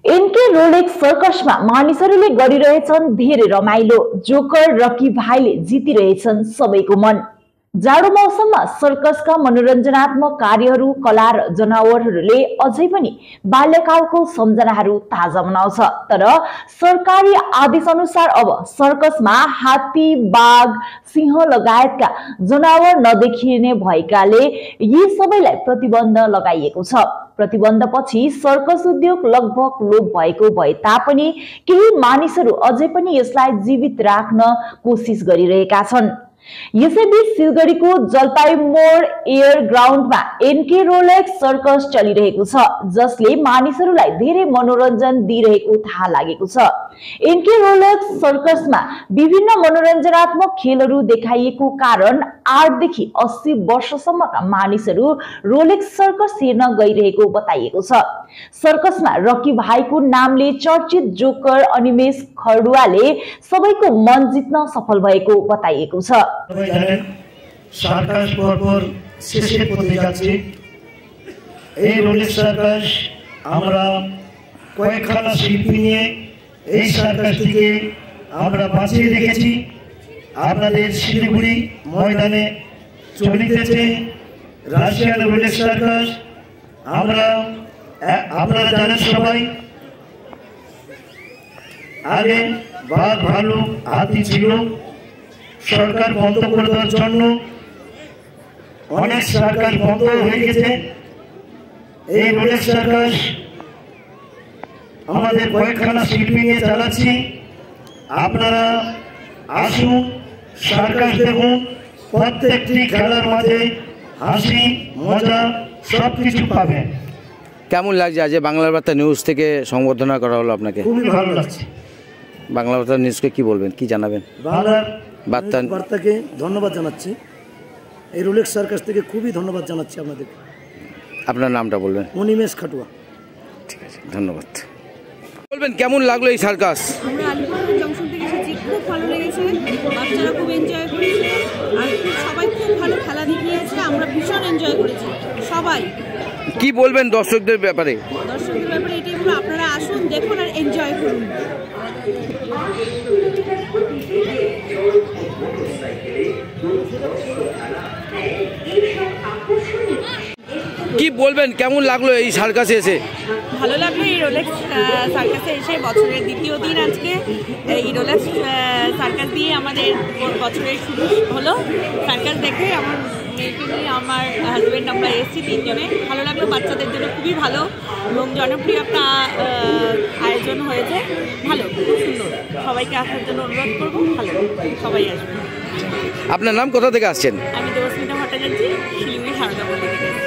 N K Rolex सर्कसमा मानिसहरूले गरिरहेछन् धेरै रमाइलो। जोकर रकी भाइले जितिरहेछन् सबैको मन। जाडो मौसममा सर्कसका मनोरञ्जनात्मक कार्यहरू, कला र जनावरहरूले अझै पनि बाल्यकालको सम्झनाहरू ताजा बनाउँछ। तर सरकारी आदेश अनुसार अब सर्कसमा हात्ती, बाघ, सिंह लगायतका जनावर नदेखिने भएकाले यी सबैलाई प्रतिबन्ध लगाइएको छ। प्रतिबन्धपछि सर्कस उद्योग लगभग लोप भएको भए तापनि केही मानिसहरू अझै पनि यसलाई जीवित राख्न कोसिस गरिरहेका छन्। यसैबीच सिलगढीको जलपाइमोड एयर ग्राउन्डमा एनके रोलेक्स सर्कस चलिरहेको छ, जसले मानिसहरूलाई धेरै मनोरञ्जन दिइरहेको थाहा लागेको छ। एनके रोलेक्स सर्कसमा विभिन्न मनोरञ्जनात्मक खेलहरू देखाइएको कारण 8 देखि 80 वर्षसम्मका मानिसहरू रोलेक्स सर्कस हेर्न गइरहेको बताइएको छ। सर्कसमा रकी भाइको नामले चर्चित जोकर अनिमेष खड्वाले सबैको मन जित्न सफल भएको बताइएको छ। সার্কাস পরপর শেষের পথে যাচ্ছে। এই রোলেক্স সার্কাস আমরা কয়েকখানা শিল্পী নিয়ে এই সার্কাসটিকে আমরা বাঁচিয়ে রেখেছি। আপনাদের শিলিগুড়ি ময়দানে চলিতেছে রাশিয়ান রোলেক্স সার্কাস। আপনারা জানেন সবাই, আগে বাঘ, ভালুক, হাতি ছিল। সরকার বন্ধ করে দেওয়ার জন্য অনেক সরকার বন্ধ হয়ে গেছে। এই রোলেক্স সার্কাস আমাদের কয়েকখানা শিল্পী নিয়ে চালাচ্ছি। আপনারা আসুন, সার্কাস দেখুন। প্রত্যেকটি খেলার মাঝে হাসি, মজা সবকিছু পাবেন। কেমন লাগছে আজ বাংলা বার্তা নিউজ থেকে সংবর্ধনা করা হলো আপনাকে? খুবই ভালো লাগছে। বাংলা বার্তা নিউজকে কি বলবেন, কি জানাবেন? বার্তাকে ধন্যবাদ জানাচ্ছি। এই রোলেক্স সার্কাস থেকে খুবই ধন্যবাদ জানাচ্ছি আপনাদের। আপনার নামটা বলবেন? অনিমেষ খাটুয়া। ঠিক আছে, ধন্যবাদ। বলবেন কেমন লাগলো এই সার্কাস? আমরা আলিপুর জংশন থেকে এসেছি, খুব ভালো লেগেছে। বাচ্চারা খুব এনজয় করেছে আর সবাই খুব ভালো খেলা দেখিয়েছে। আমরা ভীষণ এনজয় করেছি সবাই। কি বলবেন দর্শকদের ব্যাপারে? দর্শকদের ব্যাপারে এটাই বলবো, আপনারা আসুন, দেখুন আর এনজয় করুন। কি বলবেন কেমন লাগলো এই সার্কাসে এসে? ভালো লাগলো এই রোলেক্স সার্কাসে এসে। বছরের দ্বিতীয় দিন আজকে এই রোলেক্স সার্কাস দিয়ে আমাদের বছরের শুরু হলো। সার্কাস দেখে আমার মেয়েকে নিয়ে আমার হাজব্যান্ড আমরা এসেছি, 3 জনে। ভালো লাগলো, বাচ্চাদের জন্য খুবই ভালো এবং জনপ্রিয় একটা আয়োজন হয়েছে। ভালো, খুব সুন্দর। সবাইকে আসার জন্য অনুরোধ করবো। ভালো, সবাই আসবে। আপনার নাম, কোথা থেকে আসছেন? আমি দেবস্মিতা ভট্টাচার্য, শিলিগুড়ি সারদা থেকে।